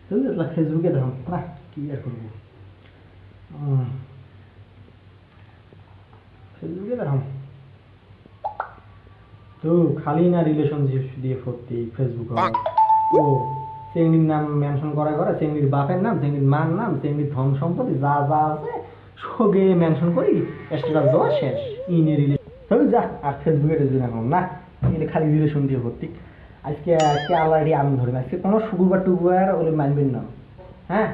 ফেসবুকে দেখো না কি আর করবো, ফেসবুকে দেখো তো খালি না রিলেশনশিপ দিয়ে ভর্তি ফেসবুক। ও চেংড়ির নাম মেনশন করা করে, চেংড়ির বাপের নাম, চেংড়ির মার নাম, চেংড়ির ধন সম্পত্তি যা যা আছে সবে মেনশন করি, স্ট্যাটাস দেওয়া শেষ। ইনে রিলেশন যা আর ফেসবুকে রেজুন এখন না, এটা খালি রিলেশন দিয়ে ভর্তি। আজকে আজকে অলরেডি আমি ধরি না, আজকে কোনো শুক্রবার টুকবার ওগুলো মানবেন না। হ্যাঁ,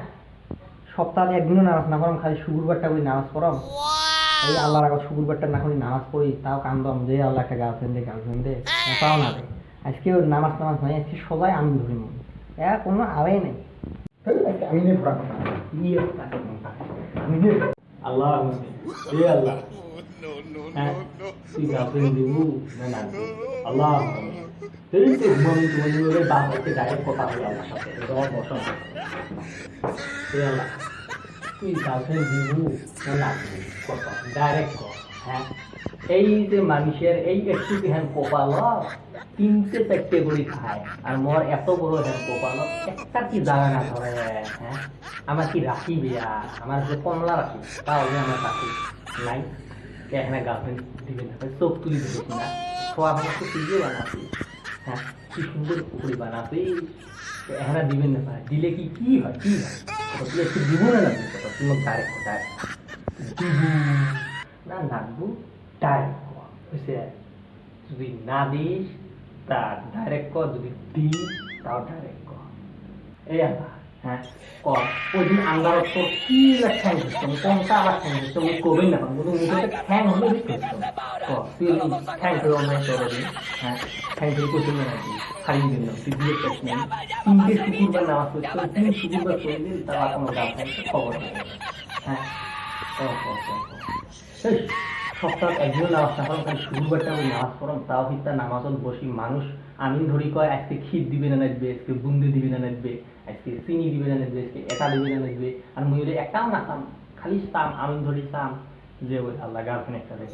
সপ্তাহে একদিনও নামাজ না পড়াম, খালি শুক্রবারটা ওই নামাজ পড়াম। এই আল্লাহর আগত শুক্রবারটা না করি নামাজ পড়ি, তাও কান্দম যে আল্লাহ একটা গার্লফ্রেন্ডে তাও না দেয়। আজকে ওর নামাজ নামাজ নাই, আজকে সবাই আমি ধরি মন কোনো আওয়াই নেই। আমি নিয়ে ভরা কথা আমি আল্লাহ আল্লাহ তুই গার্লফ্রেন্ড দিব না না আল্লাহ ডাইরেক্ট কথা হবে আল্লাহর সাথে বসা আল্লাহ তুই গার্লফ্রেন্ড দিব না না ডাইরেক্ট কর। হ্যাঁ, এই যে মানুষের এই একটু হ্যান কপাল 3-4 করে খায়, আর মোর এত বড় হ্যান কপাল একটা কি জায়গা না ধরে। হ্যাঁ, আমার কি রাখি বিয়া, আমার যে কমলা রাখি তাহলে আমার রাখি নাই, এখানে গার্লফ্রেন্ড দিবে না, চোখ তুলি দিবি না, ছোয়া ভাঙা তো তুই বানাবি। হ্যাঁ, কি সুন্দর পুকুরি বানাবি, এখানে দিবেন না পারে, দিলে কি কি হয় কি হয় তুই একটু দিব না লাগবে তুই ডাইরেক্ট ডাইরেক্ট দিব না লাগবো ডাইরেক্ট বুঝছে। যদি না দিস তা ডাইরেক্ট কর, যদি দিস তাও ডাইরেক্ট কর। এই আল্লাহ হ্যাঁ কর। ওই দিন আল্লাহর তোর কি ঠ্যাং দিচ্ছ, কোনটা আবার ঠ্যাং দিচ্ছ করবেন না, মুখে ঠ্যাং হলে দিচ্ছ কর, তুই ঠ্যাং করে অন্য দিন। হ্যাঁ, ঠ্যাং করে কোচিং রাখবি খালি দিন না, তুই দিয়ে পেস নেই 3টে শুক্রবার নামাজ পড়ছো, 3 শুক্রবার পড়ে দিন, তারা কোনো গার্লফ্রেন্ড খবর নেই। হ্যাঁ সপ্তাহে একদিনও নামাজ না পড়াম, খালি শুক্রবারটা আমি নামাজ পড়াম, তাও কিন্তু নামাজত বসি মানুষ আমিন ধরি কয় আজকে ক্ষীর দিবে না নাচবে, আজকে বুন্দি দিবে না নাচবে, আজকে চিনি দিবে না নাচবে, আজকে এটা দিবে না নাচবে, আর মুই একটাও না চাম, খালি চাম আমিন ধরি চাম যে ওই আল্লাহ গার্লফ্রেন্ড একটা দেয়।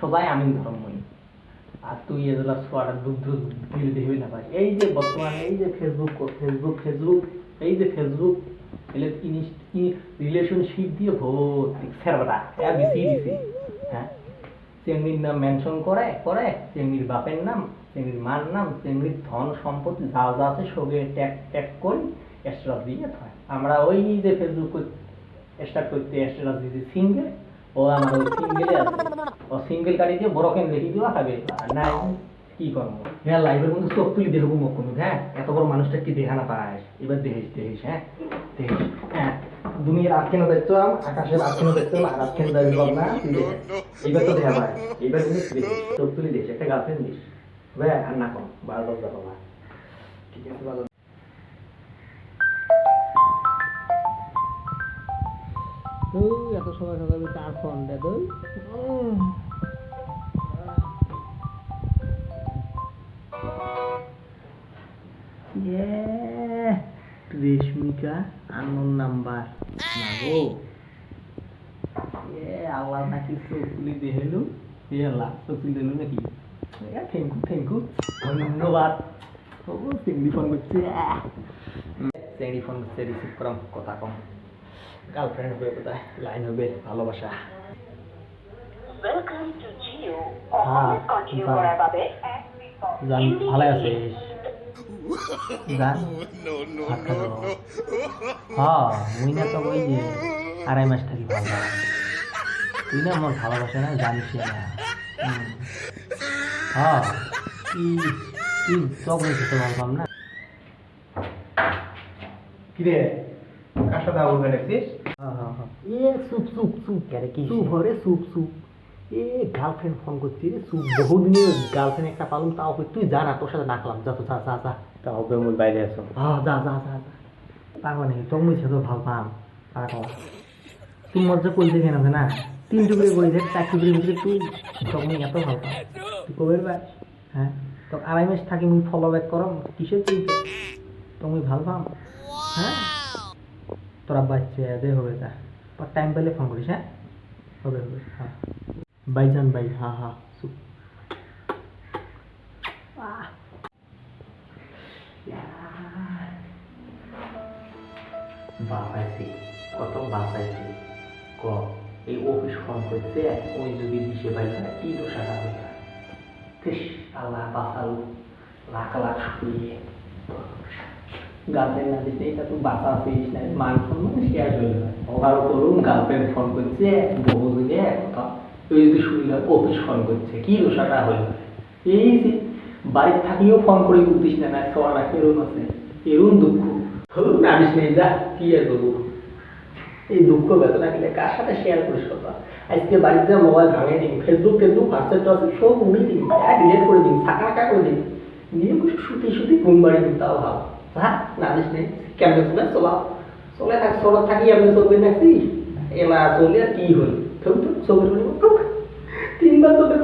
সবাই আমিন ধরম মই, আর তুই এগুলা ছোয়াটা দুধ দিলে দেখবি না ভাই। এই যে বর্তমানে এই যে ফেসবুক ফেসবুক ফেসবুক এই যে ফেসবুক রিলেশনশিপ দিয়ে ভর্তি ফেরবা দিছি দিছি। হ্যাঁ, চেংড়ির নাম মেনশন করে করে, চেংড়ির বাপের নাম, চেংড়ির মার নাম, চেংড়ির ধন সম্পত্তি যা যা আছে সবে ট্যাগ ট্যাগ করি স্ট্যাটাস দিয়ে হয়। আমরা ওই যে ফেসবুক স্টার্ট করতে স্ট্যাটাস দিয়েছি সিঙ্গেল, ও আমার ওই সিঙ্গেলে আছে, ও সিঙ্গেল কাটি দিয়ে বড় কেন দেখি দিবা খাবে না কি করবো। হ্যাঁ, লাইভের মধ্যে চোখ তুলি দেখবো মুখ কোনো। হ্যাঁ, এত বড় মানুষটা কি দেখা না পাস, এবার দেখিস দেখিস। হ্যাঁ দেখিস, হ্যাঁ দুনিয়ার আটকেন দেখতাম, আকাশের আটকেন দেখতাম, আর আটকেন দেখব না তুই দেখ, এইবার তো দেখা পায়, এইবার চোখ তুলি দেখিস, একটা গার্লফ্রেন্ড দিস ভাই, আর না কম 12 যাবো না। ঠিক আছে ভালো। এত সকাল সকাল তার ফোন দে তো রেশমিকা আননোন নাম্বার না গো, আল্লাহ নাকি চোখ তুলি দেহেলু, আল্লাহ চোখ তুলি দিল নাকি, থ্যাংক ইউ ধন্যবাদ। চিংড়ি ফোন করছে, চিংড়ি ফোন করছে, রিসিভ করাম, কথা কম, গার্লফ্রেন্ড হবে কোথায়, লাইন হবে ভালোবাসা। জান ভালো আছিস? জান হ্যাঁ, মুই না তো ওই যে 2.5 মাস থাকি ভালো, তুই না আমার ভালোবাসা না জানিস না। হ্যাঁ, তুই তখন খেতে পারলাম না। কিরে কার সাথে আবু দেখছিস? এ সুপ সুপ সুপ সুপ হরে সুপ সুপ, এ গার্লফ্রেন্ড ফোন করছি রে সুপ, বহুদিনে গার্লফ্রেন্ড একটা পালুম, তাও তুই জানা তোর সাথে ডাকলাম, যা তো যা যা যা, তাও মুই বাইরে আছো। হ্যাঁ যা যা যা যা, পাগল নাকি তোর মুই সে তো ভাল পাম পাগল, তুই মজা করতে কেন না, 3 টুকরে করে দেখ, 4 টুকরে ভিতরে তুই তখন এত ভাল পাম, তুই কবে ভাই? হ্যাঁ, তো 2.5 মাস থাকি মুই ফলো ব্যাক করম, কিসের তুই তো মুই ভাল পাম। হ্যাঁ, তোরা বাচ্চা দে হবে, তা টাইম পেলে ফোন করিস। হ্যাঁ হবে হবে। হ্যাঁ ভাইজান ভাই, হ্যাঁ হ্যাঁ সুপ বাঁচাইছি, কত বাঁচাইছি। ক এই অফিস ফোন করছে, ওই যদি দিশে পাই যায় কি দোষাটা হয়ে যায়। আল্লাহ বাঁচালো, লাখ লাখ শুয়ে গার্লফ্রেন্ড না দিতে এটা তুই বাঁচাছিস না, মান সম্মান শেয়ার হয়ে যায়। ওভার করুন গার্লফ্রেন্ড ফোন করছে, বহু দিনে কথা তুই যদি শুনলাম অফিস ফোন করছে কি দোষাটা হয়ে যায়। এই যে বাড়ির থাকিও ফোন করে উঠিস না, না সবার এরম আছে, এরম দুঃখ ধরুন আনিস নেই যা কি আর করবো। এই দুঃখ বেদনা গেলে কার সাথে শেয়ার করিস কথা। আজকে বাড়িতে মোবাইল ভাঙে দিন, ফেসবুক হোয়াটসঅ্যাপ আছে সব উড়িয়ে দিন, ডিলেট করে দিন, সাকা করে দিন, দিয়ে শুতি শুতি ঘুম বাড়ি দিন, তাও ভালো। হ্যাঁ না দিস নেই কেমন চলে চলাও, চলে থাক চলা থাকি আপনি চলবে নাকি এলা চলে আর কি হল ছবির 3 বার চোখে